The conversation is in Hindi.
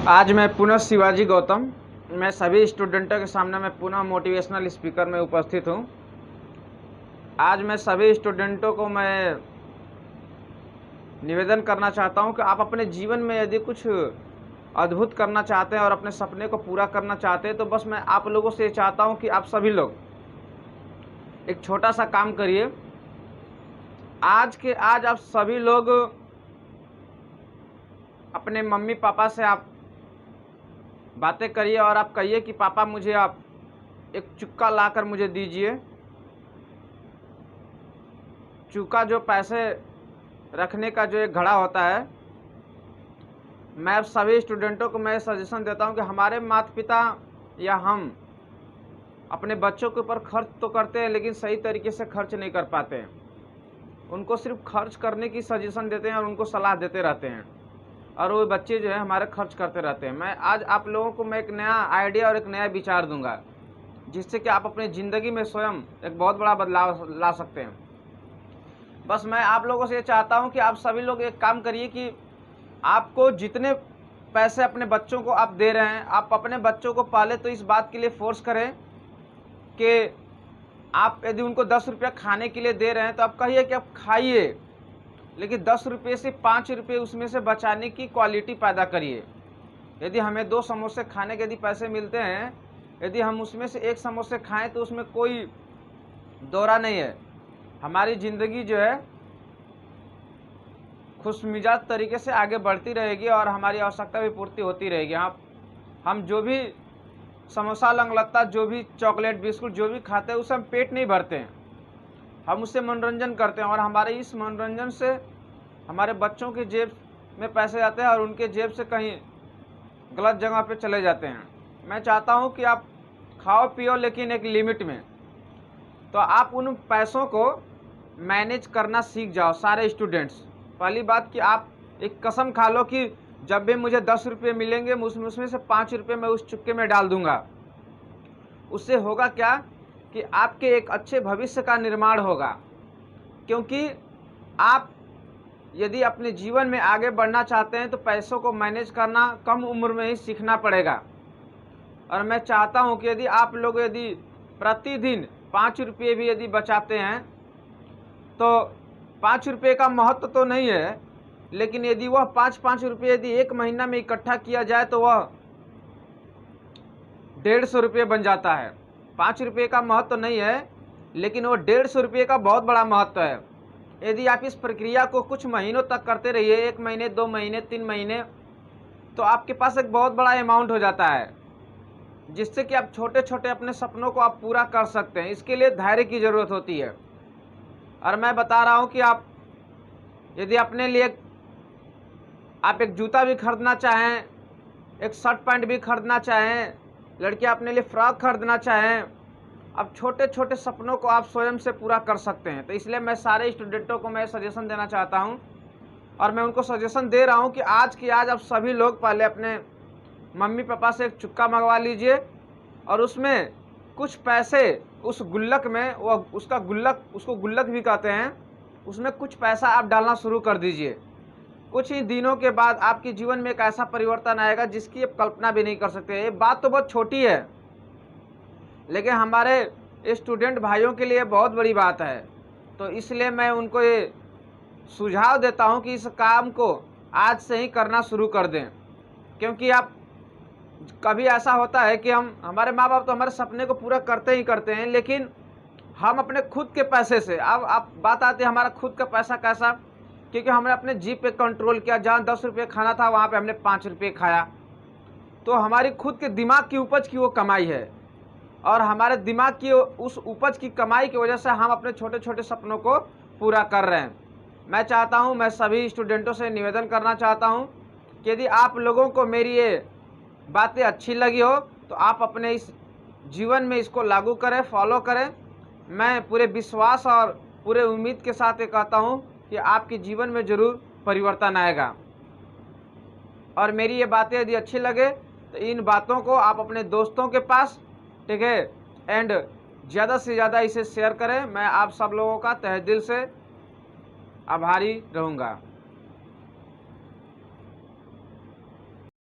आज मैं पुनः शिवाजी गौतम, मैं सभी स्टूडेंटों के सामने मैं पुनः मोटिवेशनल स्पीकर में उपस्थित हूँ। आज मैं सभी स्टूडेंटों को मैं निवेदन करना चाहता हूँ कि आप अपने जीवन में यदि कुछ अद्भुत करना चाहते हैं और अपने सपने को पूरा करना चाहते हैं, तो बस मैं आप लोगों से चाहता हूँ कि आप सभी लोग एक छोटा सा काम करिए। आज आप सभी लोग अपने मम्मी पापा से आप बातें करिए और आप कहिए कि पापा मुझे आप एक चुक्का लाकर मुझे दीजिए। चुक्का जो पैसे रखने का जो एक घड़ा होता है। मैं अब सभी स्टूडेंटों को मैं सजेशन देता हूं कि हमारे माता पिता या हम अपने बच्चों के ऊपर खर्च तो करते हैं, लेकिन सही तरीके से खर्च नहीं कर पाते हैं। उनको सिर्फ खर्च करने की सजेशन देते हैं और उनको सलाह देते रहते हैं, और वो बच्चे जो है हमारे खर्च करते रहते हैं। मैं आज आप लोगों को मैं एक नया आइडिया और एक नया विचार दूंगा, जिससे कि आप अपनी ज़िंदगी में स्वयं एक बहुत बड़ा बदलाव ला सकते हैं। बस मैं आप लोगों से ये चाहता हूं कि आप सभी लोग एक काम करिए कि आपको जितने पैसे अपने बच्चों को आप दे रहे हैं, आप अपने बच्चों को पहले तो इस बात के लिए फोर्स करें कि आप यदि उनको 10 रुपया खाने के लिए दे रहे हैं तो आप कहिए कि आप खाइए, लेकिन 10 रुपये से 5 रुपये उसमें से बचाने की क्वालिटी पैदा करिए। यदि हमें 2 समोसे खाने के यदि पैसे मिलते हैं, यदि हम उसमें से 1 समोसे खाएं तो उसमें कोई दौरा नहीं है, हमारी ज़िंदगी जो है खुशमिजाज तरीके से आगे बढ़ती रहेगी और हमारी आवश्यकता भी पूर्ति होती रहेगी। हम जो भी समोसा लंगलत्ता, जो भी चॉकलेट बिस्कुट जो भी खाते हैं, उससे हम पेट नहीं भरते हैं, हम उससे मनोरंजन करते हैं, और हमारे इस मनोरंजन से हमारे बच्चों के जेब में पैसे जाते हैं और उनके जेब से कहीं गलत जगह पे चले जाते हैं। मैं चाहता हूं कि आप खाओ पियो, लेकिन एक लिमिट में। तो आप उन पैसों को मैनेज करना सीख जाओ सारे स्टूडेंट्स। पहली बात कि आप एक कसम खा लो कि जब भी मुझे 10 रुपये मिलेंगे, उसमें से 5 रुपये मैं उस चुक्के में डाल दूंगा। उससे होगा क्या कि आपके एक अच्छे भविष्य का निर्माण होगा, क्योंकि आप यदि अपने जीवन में आगे बढ़ना चाहते हैं तो पैसों को मैनेज करना कम उम्र में ही सीखना पड़ेगा। और मैं चाहता हूं कि यदि आप लोग यदि प्रतिदिन 5 रुपये भी यदि बचाते हैं, तो 5 रुपये का महत्व तो नहीं है, लेकिन यदि वह 5-5 रुपये यदि एक महीना में इकट्ठा किया जाए तो वह 150 रुपये बन जाता है। 5 रुपये का महत्व नहीं है, लेकिन वो 150 रुपये का बहुत बड़ा महत्व है। यदि आप इस प्रक्रिया को कुछ महीनों तक करते रहिए, 1 महीने 2 महीने 3 महीने, तो आपके पास एक बहुत बड़ा अमाउंट हो जाता है, जिससे कि आप छोटे छोटे अपने सपनों को आप पूरा कर सकते हैं। इसके लिए धैर्य की ज़रूरत होती है। और मैं बता रहा हूं कि आप यदि अपने लिए आप एक जूता भी खरीदना चाहें, एक शर्ट पैंट भी खरीदना चाहें, लड़कियां अपने लिए फ्रॉक खरीदना चाहें, अब छोटे छोटे सपनों को आप स्वयं से पूरा कर सकते हैं। तो इसलिए मैं सारे स्टूडेंटों को मैं सजेशन देना चाहता हूं, और मैं उनको सजेशन दे रहा हूं कि आज की आज आप सभी लोग पहले अपने मम्मी पापा से एक चुक्का मंगवा लीजिए, और उसमें कुछ पैसे उस गुल्लक में, वो उसको गुल्लक भी कहते हैं, उसमें कुछ पैसा आप डालना शुरू कर दीजिए। कुछ ही दिनों के बाद आपके जीवन में एक ऐसा परिवर्तन आएगा जिसकी आप कल्पना भी नहीं कर सकते। ये बात तो बहुत छोटी है, लेकिन हमारे स्टूडेंट भाइयों के लिए बहुत बड़ी बात है। तो इसलिए मैं उनको ये सुझाव देता हूं कि इस काम को आज से ही करना शुरू कर दें, क्योंकि आप कभी ऐसा होता है कि हमारे माँ बाप तो हमारे सपने को पूरा करते ही करते हैं, लेकिन हम अपने खुद के पैसे से, अब आप बात आती है हमारा खुद का पैसा कैसा, क्योंकि हमने अपने जी पे कंट्रोल किया। जहाँ 10 रुपये खाना था वहाँ पे हमने 5 रुपये खाया। तो हमारी खुद के दिमाग की उपज की वो कमाई है, और हमारे दिमाग की उस उपज की कमाई की वजह से हम अपने छोटे छोटे सपनों को पूरा कर रहे हैं। मैं चाहता हूँ, मैं सभी स्टूडेंटों से निवेदन करना चाहता हूँ कि यदि आप लोगों को मेरी ये बातें अच्छी लगी हो तो आप अपने इस जीवन में इसको लागू करें, फॉलो करें। मैं पूरे विश्वास और पूरे उम्मीद के साथ ये कहता हूँ कि आपके जीवन में ज़रूर परिवर्तन आएगा। और मेरी ये बातें यदि अच्छी लगे तो इन बातों को आप अपने दोस्तों के पास, ठीक है, एंड ज़्यादा से ज़्यादा इसे शेयर करें। मैं आप सब लोगों का तहे दिल से आभारी रहूँगा।